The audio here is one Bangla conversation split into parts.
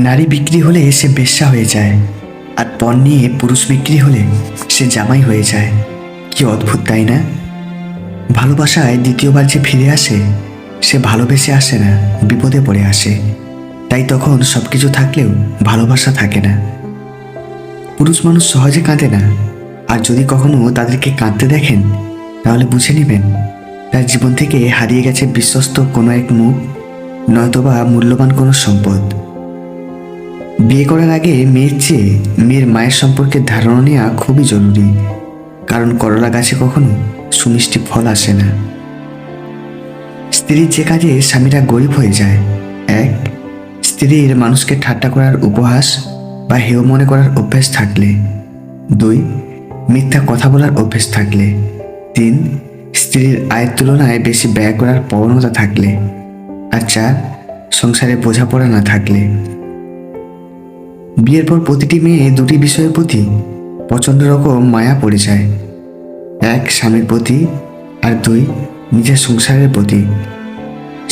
নারী বিক্রি হলে সে বেশ্যা হয়ে যায়, আর পণ নিয়ে পুরুষ বিক্রি হলে সে জামাই হয়ে যায়। কি অদ্ভুত, তাই না? ভালোবাসায় দ্বিতীয়বার যে ফিরে আসে, সে ভালোবেসে আসে না, বিপদে পড়ে আসে। তাই তখন সবকিছু থাকলেও ভালোবাসা থাকে না। পুরুষ মানুষ সহজে কাঁদে না, আর যদি কখনো তাদেরকে কাঁদতে দেখেন, তাহলে বুঝে নেবেন তার জীবন থেকে হারিয়ে গেছে বিশ্বস্ত কোনো এক মুখ, নয়তোবা মূল্যবান কোনো সম্পদ। বিয়ে করার আগে মেয়ের চেয়ে মেয়ের মায়ের সম্পর্কে ধারণা নেওয়া খুবই জরুরি, কারণ করলা গাছে কখনো সুমিষ্টি ফল আসে না। স্ত্রীর যে কাজে স্বামীরা গরিব হয়ে যায়: 1. স্ত্রীর মানুষকে ঠাট্টা করার উপহাস বা হেয় মনে করার অভ্যেস থাকলে। 2. মিথ্যা কথা বলার অভ্যেস থাকলে। 3. স্ত্রীর আয়ের তুলনায় বেশি ব্যয় করার প্রবণতা থাকলে। আর 4. সংসারে বোঝাপড়া না থাকলে। বিয়ের পর প্রতিটি মেয়ে দুটি বিষয়ের প্রতি প্রচণ্ড রকম মায়া পড়ে যায়: 1. স্বামীর প্রতি, আর 2. নিজের সংসারের প্রতি।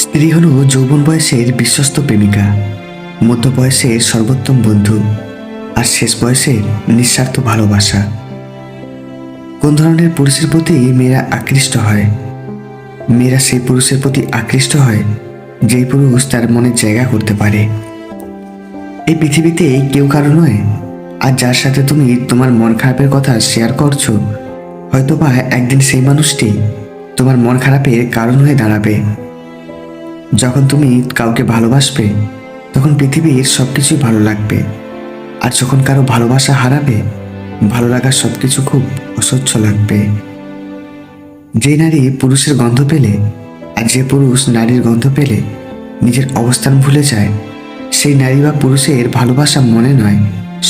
স্ত্রী হল যৌবন বয়সের বিশ্বস্ত প্রেমিকা, মধ্য বয়সের সর্বোত্তম বন্ধু, আর শেষ বয়সের নিঃস্বার্থ ভালোবাসা। কোন ধরনের পুরুষের প্রতি মেয়েরা আকৃষ্ট হয়? মেয়েরা সেই পুরুষের প্রতি আকৃষ্ট হয় যেই পুরুষ তার মনে জায়গা করতে পারে। এই পৃথিবীতে কেউ কারো নয়, আর যার সাথে তুমি তোমার মন খারাপের কথা শেয়ার করছো, হয়তোবা একদিন সেই মানুষটি তোমার মন খারাপের কারণ হয়ে দাঁড়াবে। যখন তুমি কাউকে ভালোবাসবে, তখন পৃথিবীর সব কিছুই ভালো লাগবে, আর যখন কারো ভালোবাসা হারাবে, ভালো লাগার সব কিছু খুব অসহ্য লাগবে। যে নারী পুরুষের গন্ধ পেলে, আর যে পুরুষ নারীর গন্ধ পেলে নিজের অবস্থান ভুলে যায়, সেই নারী বা পুরুষের ভালোবাসা মনে নয়,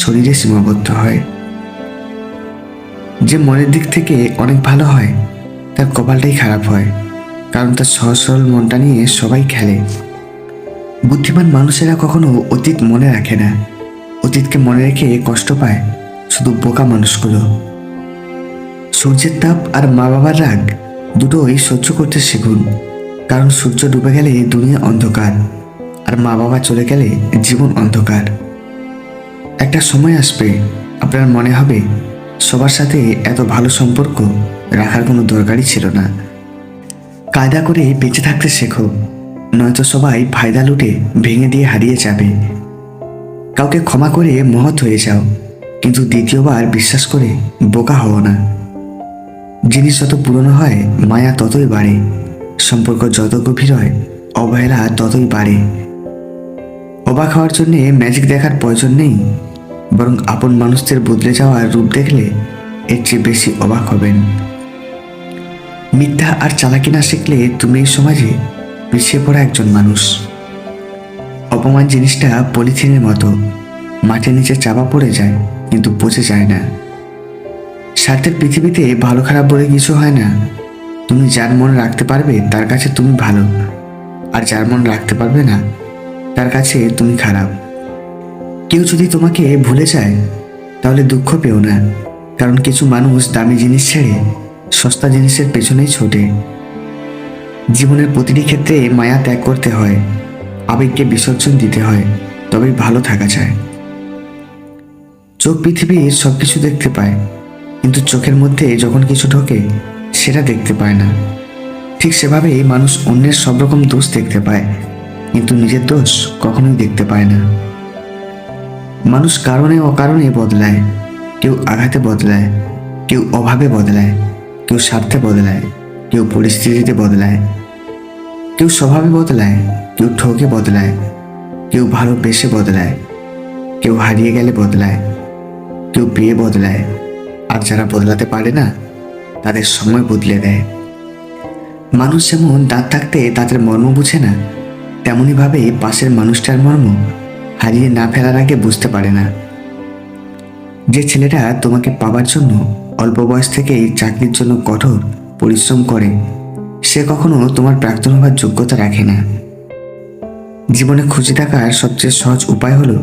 শরীরে সীমাবদ্ধ হয়। যে মনের দিক থেকে অনেক ভালো হয়, তার কপালটাই খারাপ হয়, কারণ তার সহজ সরল মনটা নিয়ে সবাই খেলে। বুদ্ধিমান মানুষেরা কখনো অতীত মনে রাখে না, অতীতকে মনে রেখে কষ্ট পায় শুধু বোকা মানুষগুলো। সূর্যের তাপ আর মা বাবার রাগ দুটোই সহ্য করতে শিখুন, কারণ সূর্য ডুবে গেলে দুনিয়া অন্ধকার, আর মা বাবা চলে গেলে জীবন অন্ধকার। একটা সময় আসবে আপনার মনে হবে সবার সাথে এত ভালো সম্পর্ক রাখার কোনো দরকারই ছিল না। কায়দা করে বেঁচে থাকতে শেখো, নয়তো সবাই ফায়দা লুটে ভেঙে দিয়ে হারিয়ে যাবে। কাউকে ক্ষমা করে মহৎ হয়ে যাও, কিন্তু দ্বিতীয়বার বিশ্বাস করে বোকা হও না। জিনিস যত পুরনো হয় মায়া ততই বাড়ে, সম্পর্ক যত গভীর হয় অবহেলা ততই বাড়ে। অবাক হওয়ার জন্যে ম্যাজিক দেখার প্রয়োজন নেই, বরং আপন মানুষদের বদলে যাওয়ার রূপ দেখলে এর চেয়ে বেশি অবাক হবেন। মিথ্যা আর চালাকি না শিখলে তুমি এই সমাজে পিছিয়ে পড়া একজন মানুষ। অপমান জিনিসটা পলিথিনের মতো, মাটির নিচে চাপা পড়ে যায় কিন্তু পচে যায় না। স্বার্থের পৃথিবীতে ভালো খারাপ বলে কিছু হয় না। তুমি যার মন রাখতে পারবে তার কাছে তুমি ভালো, আর যার মন রাখতে পারবে না তার কাছে তুমি খারাপ। কেউ যদি তোমাকে ভুলে যায়, তাহলে দুঃখ পেও না, কারণ কিছু মানুষ দামি জিনিস ছেড়ে সস্তা জিনিসের পেছনেই ছোটে। জীবনের প্রতিটি ক্ষেত্রে মায়া ত্যাগ করতে হয়, আবেগকে বিসর্জন দিতে হয়, তবেই ভালো থাকা যায়। চোখ পৃথিবীর সবকিছু দেখতে পায়, কিন্তু চোখের মধ্যে যখন কিছু ঢোকে সেটা দেখতে পায় না। ঠিক সেভাবেই মানুষ অন্যের সব রকম দোষ দেখতে পায়, কিন্তু নিজের দোষ কখনোই দেখতে পায় না। মানুষ কারণে অকারণে বদলায়, কেউ আঘাতে বদলায়, কেউ অভাবে বদলায়, কেউ স্বার্থে বদলায়, কেউ পরিস্থিতিতে বদলায়, কেউ স্বভাবে বদলায়, কেউ ঠকে বদলায়, কেউ ভালোবেসে বদলায়, কেউ হারিয়ে গেলে বদলায়, কেউ পেয়ে বদলায়, আর যারা বদলাতে পারে না তাদের সময় বদলে দেয়। মানুষ যেমন দাঁত থাকতে দাঁতের মর্ম বুঝে না, তেমনইভাবে পাশের মানুষটার মর্ম হারিয়ে না ফেলার আগে বুঝতে পারে না। যে ছেলেটা তোমাকে পাবার জন্য অল্প বয়স থেকেই চাকরির জন্য কঠোর পরিশ্রম করে, সে কখনো তোমার প্রাক্তন হওয়ার যোগ্যতা রাখে না। জীবনে খুশি থাকার সবচেয়ে সহজ উপায় হলো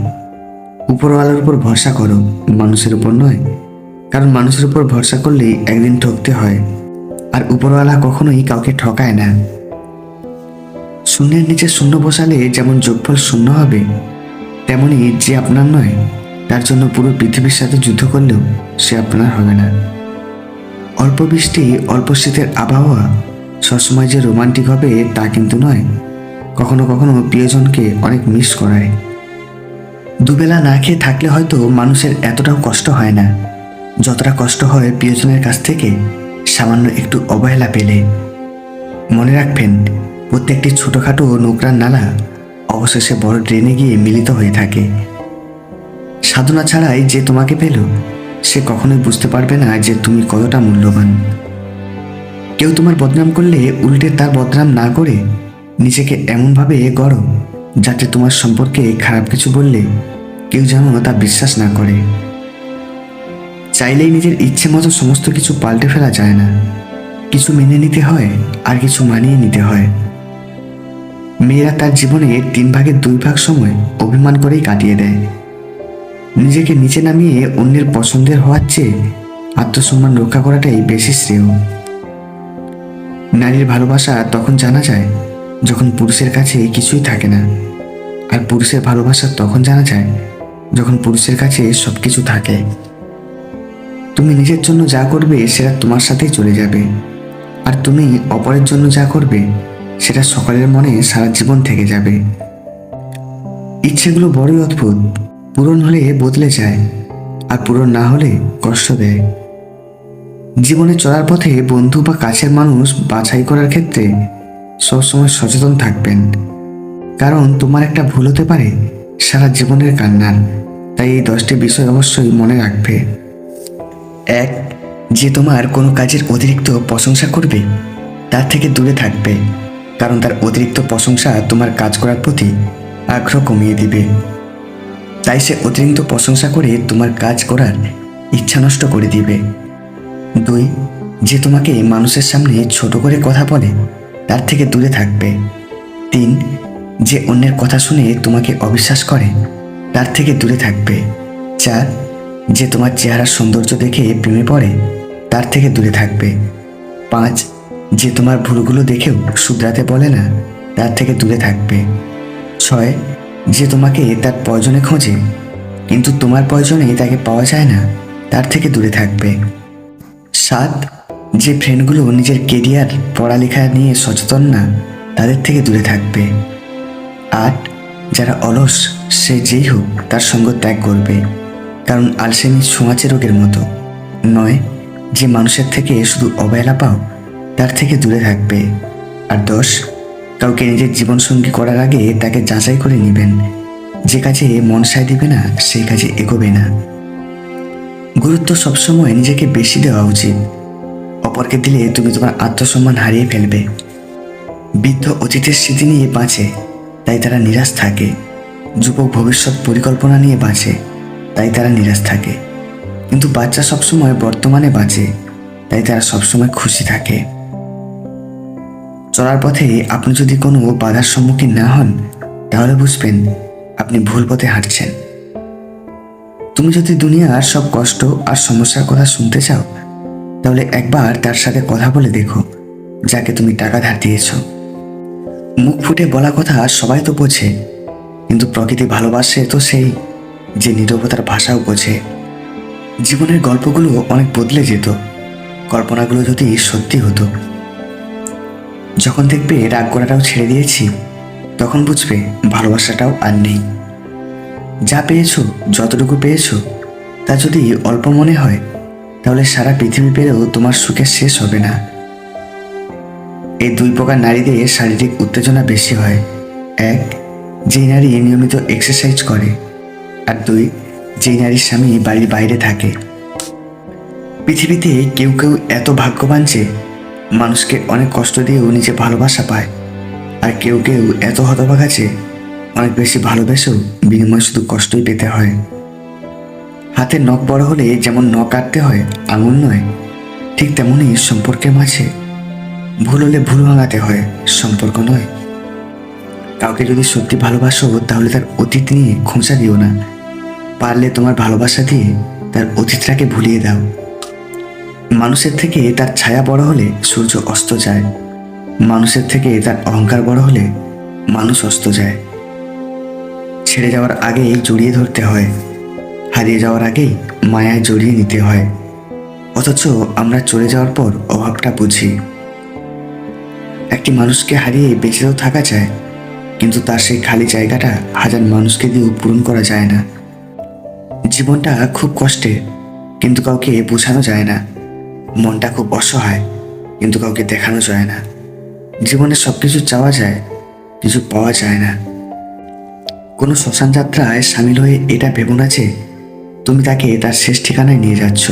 উপরওয়ালার উপর ভরসা করো, মানুষের উপর নয়। কারণ মানুষের উপর ভরসা করলেই একদিন ঠকতে হয়, আর উপরওয়ালা কখনোই কাউকে ঠকায় না। শূন্যের নিচে শূন্য বসালে যেমন যোগফল শূন্য হবে, তেমনি যে আপনার নয় তার জন্য পুরো পৃথিবীর সাথে যুদ্ধ করলেও সে আপনার হবে না। অল্প বৃষ্টি, অল্প শীতের আবহাওয়া সবসময় যে রোমান্টিক হবে তা কিন্তু নয়। কখনো কখনো প্রিয়জনকে অনেক মিস করায়। দুবেলা না খেয়ে থাকলে হয়তো মানুষের এতটাও কষ্ট হয় না যতটা কষ্ট হয় প্রিয়জনের কাছ থেকে সামান্য একটু অবহেলা পেলে। মনে রাখবেন, প্রত্যেকটি ছোটোখাটো নোংরার নালা অবশেষে বড় ড্রেনে গিয়ে মিলিত হয়ে থাকে। সাধনা ছাড়াই যে তোমাকে পেল সে কখনোই বুঝতে পারবে না যে তুমি কতটা মূল্যবান। কেউ তোমার বদনাম করলে উল্টে তার বদনাম না করে নিজেকে এমনভাবে গড়ো যাতে তোমার সম্পর্কে খারাপ কিছু বললে কেউ যেন তা বিশ্বাস না করে। চাইলেই নিজের ইচ্ছে মতো সমস্ত কিছু পাল্টে ফেলা যায় না। কিছু মেনে নিতে হয় আর কিছু মানিয়ে নিতে হয়। মেয়েরা তার জীবনে 3 ভাগের 2 ভাগ সময় অভিমান করেই কাটিয়ে দেয়। নিজেকে নিচে নামিয়ে অন্যের পছন্দের হওয়ার চেয়ে আত্মসম্মান রক্ষা করাটাই বেশি শ্রেয়। নারীর ভালোবাসা তখন জানা যায় যখন পুরুষের কাছে কিছুই থাকে না, আর পুরুষের ভালোবাসা তখন জানা যায় যখন পুরুষের কাছে সব কিছু থাকে। তুমি নিজের জন্য যা করবে সেটা তোমার সাথেই চলে যাবে, আর তুমি অপরের জন্য যা করবে সেটা সকলের মনে সারা জীবন থেকে যাবে। ইচ্ছেগুলো বড়ই অদ্ভুত, পূরণ হলে বদলে যায় আর পূরণ না হলে কষ্ট দেয়। জীবনে চলার পথে বন্ধু বা কাছের মানুষ বাছাই করার ক্ষেত্রে সবসময় সচেতন থাকবেন, কারণ তোমার একটা ভুল হতে পারে সারা জীবনের কান্নার। তাই এই 10টি বিষয় অবশ্যই মনে রাখবে। 1. যে তোমার কোনো কাজের অতিরিক্ত প্রশংসা করবে তার থেকে দূরে থাকবে, কারণ তার অতিরিক্ত প্রশংসা তোমার কাজ করার প্রতি আগ্রহ কমিয়ে দিবে। তাই সে অতিরিক্ত প্রশংসা করে তোমার কাজ করার ইচ্ছা নষ্ট করে দিবে। 2. যে তোমাকে মানুষের সামনে ছোট করে কথা বলে তার থেকে দূরে থাকবে। 3. যে অন্যের কথা শুনে তোমাকে অবিশ্বাস করে তার থেকে দূরে থাকবে। 4. যে তোমার চেহারার সৌন্দর্য দেখে প্রেমে পড়ে তার থেকে দূরে থাকবে। 5. যে তোমার ভুলগুলো দেখেও শুধরাতে বলে না তার থেকে দূরে থাকবে। 6. যে তোমাকে তার প্রয়োজনে খোঁজে কিন্তু তোমার প্রয়োজনে তাকে পাওয়া যায় না তার থেকে দূরে থাকবে। 7. যে ফ্রেন্ডগুলো নিজের কেরিয়ার পড়ালেখা নিয়ে সচেতন না তাদের থেকে দূরে থাকবে। 8. যারা অলস সে যেই হোক তার সঙ্গ ত্যাগ করবে, কারণ আলসেমি ছোঁয়াচে রোগের মতো। 9. যে মানুষের থেকে শুধু অবহেলা পাও তার থেকে দূরে থাকবে। আর 10. কাউকে নিজের জীবনসঙ্গী করার আগে তাকে যাচাই করে নেবেন। যে কাজে মন সায় দিবে না সেই কাজে এগোবে না। গুরুত্ব সবসময় নিজেকে বেশি দেওয়া উচিত, অপরকে দিলে তুমি তোমার আত্মসম্মান হারিয়ে ফেলবে। বৃদ্ধ অতীতের স্মৃতি নিয়ে বাঁচে তাই তারা নিরাশ থাকে, যুবক ভবিষ্যৎ পরিকল্পনা নিয়ে বাঁচে তাই তারা নিরাশ থাকে, কিন্তু বাচ্চা সবসময় বর্তমানে বাঁচে তাই তারা সবসময় খুশি থাকে। চলার পথে আপনি যদি কোনো বাধার সম্মুখীন না হন তাহলে বুঝবেন আপনি ভুল পথে হাঁটছেন। তুমি যদি দুনিয়ার সব কষ্ট আর সমস্যার কথা শুনতে চাও তাহলে একবার তার সাথে কথা বলে দেখো যাকে তুমি টাকা ধার দিয়েছ। মুখ ফুটে বলা কথা সবাই তো বোঝে, কিন্তু প্রকৃতি ভালোবাসে তো সেই যে নীরবতার ভাষাও বোঝে। জীবনের গল্পগুলো অনেক বদলে যেত কল্পনাগুলো যদি সত্যি হতো। যখন দেখবে রাগ করাটাও ছেড়ে দিয়েছি তখন বুঝবে ভালোবাসাটাও আর নেই। যা পেয়েছো, যতটুকু পেয়েছো তা যদি অল্প মনে হয় তাহলে সারা পৃথিবী পেলেও তোমার সুখের শেষ হবে না। এই 2 প্রকার নারীদের শারীরিক উত্তেজনা বেশি হয়। 1. যেই নারী নিয়মিত এক্সারসাইজ করে, আর 2. যেই নারীর স্বামী বাড়ির বাইরে থাকে। পৃথিবীতে কেউ কেউ এত ভাগ্যবান যে মানুষকে অনেক কষ্ট দিয়েও নিজে ভালোবাসা পায়, আর কেউ কেউ এত হতভাগা যে অনেক বেশি ভালোবেসেও বিনিময়ে শুধু কষ্টই পেতে হয়। হাতের নখ বড় হলে যেমন নখ কাটতে হয়, আঙুল নয়, ঠিক তেমনই সম্পর্কের মাঝে ভুল হলে ভুল ভাঙাতে হয়, সম্পর্ক নয়। কাউকে যদি সত্যি ভালোবাসো তাহলে তার অতীত নিয়ে খোঁচা দিও না, পারলে তোমার ভালোবাসা দিয়ে তার অতীতটাকে ভুলিয়ে দাও। মানুষের থেকে তার ছায়া বড় হলে সূর্য অস্ত যায়, মানুষের থেকে তার অহংকার বড় হলে মানুষ অস্ত যায়। ছেড়ে যাওয়ার আগেই জড়িয়ে ধরতে হয়, হারিয়ে যাওয়ার আগেই মায়ায় জড়িয়ে নিতে হয়। অথচ আমরা চলে যাওয়ার পর অভাবটা বুঝি। একটি মানুষকে হারিয়ে বেঁচেও থাকা যায়, কিন্তু তার সেই খালি জায়গাটা হাজার মানুষকে দিয়েও পূরণ করা যায় না। জীবনটা খুব কষ্টের, কিন্তু কাউকে বোঝানো যায় না। মনটা খুব অসহায়, কিন্তু কাউকে দেখানো যায় না। জীবনে সব কিছু চাওয়া যায়, কিছু পাওয়া যায় না। কোনো শ্মশান যাত্রায় সামিল হয়ে এটা ভেবো না যে তুমি তাকে তার শেষ ঠিকানায় নিয়ে যাচ্ছ,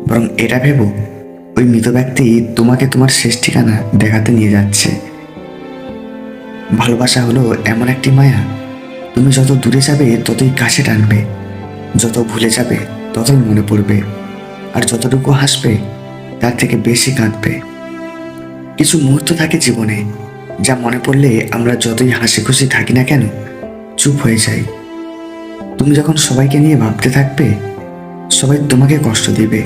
বরং এটা ভেবো ওই মৃত ব্যক্তি তোমাকে তোমার শেষ ঠিকানা দেখাতে নিয়ে যাচ্ছে। ভালোবাসা হলো এমন একটি মায়া, তুমি যত দূরে যাবে ততই কাছে টানবে, যত ভুলে যাবে ততই মনে পড়বে, আর যতটুকু হাসবে তার থেকে বেশি কাঁদবে। কিছু মুহূর্ত থাকে জীবনে, যা মনে পড়লে আমরা যতই হাসি খুশি থাকি না কেন চুপ হয়ে যাই। তুমি যখন সবাইকে নিয়ে ভাবতে থাকবে, সবাই তোমাকে কষ্ট দিবে।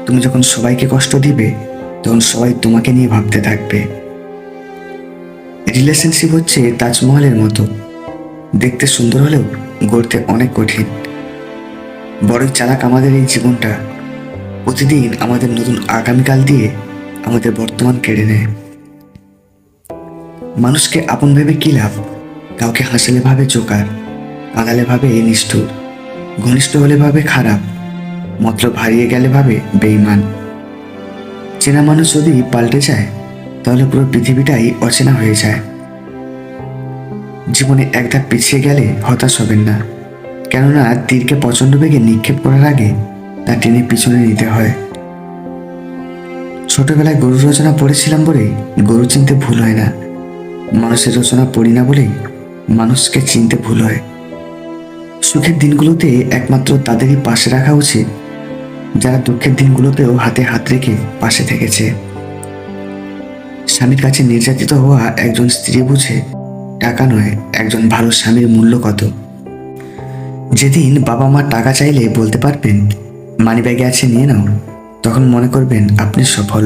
তুমি যখন সবাইকে কষ্ট দিবে, তখন সবাই তোমাকে নিয়ে ভাবতে থাকবে। রিলেশনশিপ হচ্ছে তাজমহলের মতো, দেখতে সুন্দর হলেও গড়তে অনেক কঠিন। বড়ই চালাক আমাদের এই জীবনটা, প্রতিদিন আমাদের নতুন আগামীকাল দিয়ে আমাদের বর্তমান কেড়ে নেয়। মানুষকে আপন ভেবে কি লাভ? কাউকে হাসালে ভাবে জোকার, কাঁদালে ভাবে নিষ্ঠুর, ঘনিষ্ঠ হলে ভাবে খারাপ, মতলব হারিয়ে গেলে ভাবে বেঈমান। চেনা মানুষ যদি পাল্টে যায়, তাহলে পুরো পৃথিবীটাই অচেনা হয়ে যায়। জীবনে এক ধাপ পিছিয়ে গেলে হতাশ হবেন না, কেননা তীরকে প্রচণ্ড বেগে নিক্ষেপ করার আগে তা টেনে পিছনে নিতে হয়। ছোটবেলায় গরুর রচনা পড়েছিলাম বলেই গরু চিনতে ভুল হয় না, মানুষের রচনা পড়ি না বলেই মানুষকে চিনতে ভুল হয়। সুখের দিনগুলোতে একমাত্র তাদেরই পাশে রাখা উচিত যারা দুঃখের দিনগুলোতেও হাতে হাত রেখে পাশে থেকেছে। স্বামীর কাছে নির্যাতিত হওয়া একজন স্ত্রী বুঝে টাকা নয়, একজন ভালো স্বামীর মূল্য কত। যেদিন বাবা মা টাকা চাইলে বলতে পারবেন মানিব্যাগে আছে নিয়ে নাও, তখন মনে করবেন আপনি সফল।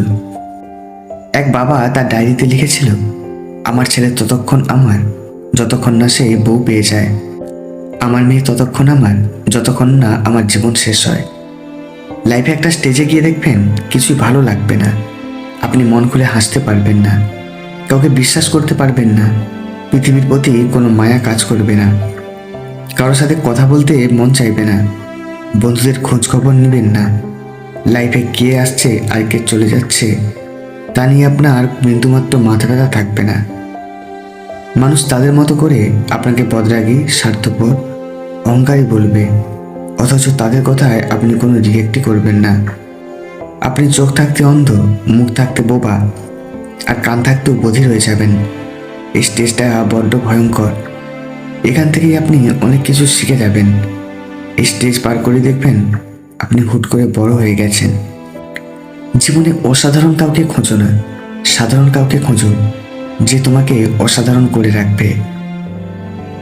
এক বাবা তার ডায়েরিতে লিখেছিল, আমার ছেলে ততক্ষণ আমার যতক্ষণ না সে বউ পেয়ে যায়, আমার মেয়ে ততক্ষণ আমার যতক্ষণ না আমার জীবন শেষ হয়। লাইফে একটা স্টেজে গিয়ে দেখবেন কিছুই ভালো লাগবে না, আপনি মন খুলে হাসতে পারবেন না, কাউকে বিশ্বাস করতে পারবেন না, পৃথিবীর প্রতি কোনো মায়া কাজ করবে না, কারোর সাথে কথা বলতে মন চাইবে না, বন্ধুদের খোঁজ খবর নেবেন না। লাইফে কে আসছে আর কে চলে যাচ্ছে তা নিয়ে আপনার বিন্দুমাত্র মাথা ব্যথা থাকবে না। মানুষ তাদের মতো করে আপনাকে বদরাগী, স্বার্থপর, অহংকারী বলবে, অথচ তাদের কথায় আপনি কোনো রিয়েক্টই করবেন না। আপনি চোখ থাকতে অন্ধ, মুখ থাকতে বোবা, আর কান থাকতেও বধির হয়ে যাবেন। এই স্টেজটা বড্ড ভয়ঙ্কর, এখান থেকেই আপনি অনেক কিছু শিখে যাবেন। এই স্টেজ পার করে দেখবেন আপনি হুট করে বড় হয়ে গেছেন। জীবনে অসাধারণ কাউকে খোঁজো না, সাধারণ কাউকে খোঁজো যে তোমাকে অসাধারণ করে রাখবে।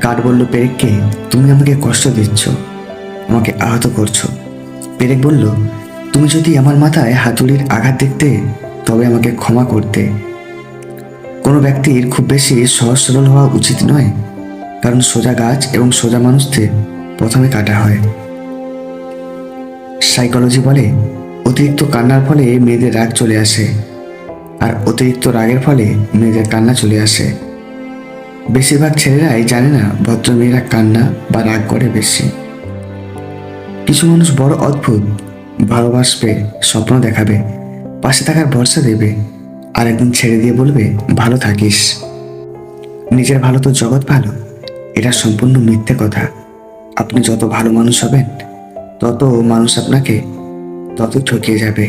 কাঠ বলল পেরেককে, তুমি আমাকে কষ্ট দিচ্ছ, আমাকে আহত করছো। পেরেক বলল, তুমি যদি আমার মাথায় হাতুড়ির আঘাত দেখতে তবে আমাকে ক্ষমা করতে। কোনো ব্যক্তির খুব বেশি সহজ সরল হওয়া উচিত নয়, কারণ সোজা গাছ এবং সোজা মানুষদের প্রথমে কাটা হয়। সাইকোলজি বলে, অতিরিক্ত কান্নার ফলে মেয়েদের রাগ চলে আসে, আর অতিরিক্ত রাগের ফলে মেয়েদের কান্না চলে আসে। বেশিরভাগ ছেলেরাই জানে না ভদ্র মেয়েরা কান্না বা রাগ করে বেশি। কিছু মানুষ বড় অদ্ভুত, ভালোবাসবে, স্বপ্ন দেখাবে, পাশে থাকার ভরসা দেবে, আর একদিন ছেড়ে দিয়ে বলবে ভালো থাকিস। নিজের ভালো তো জগৎ ভালো, এটা সম্পূর্ণ মিথ্যে কথা। আপনি যত ভালো মানুষ হবেন, তত মানুষ আপনাকে ততই ঠকিয়ে যাবে।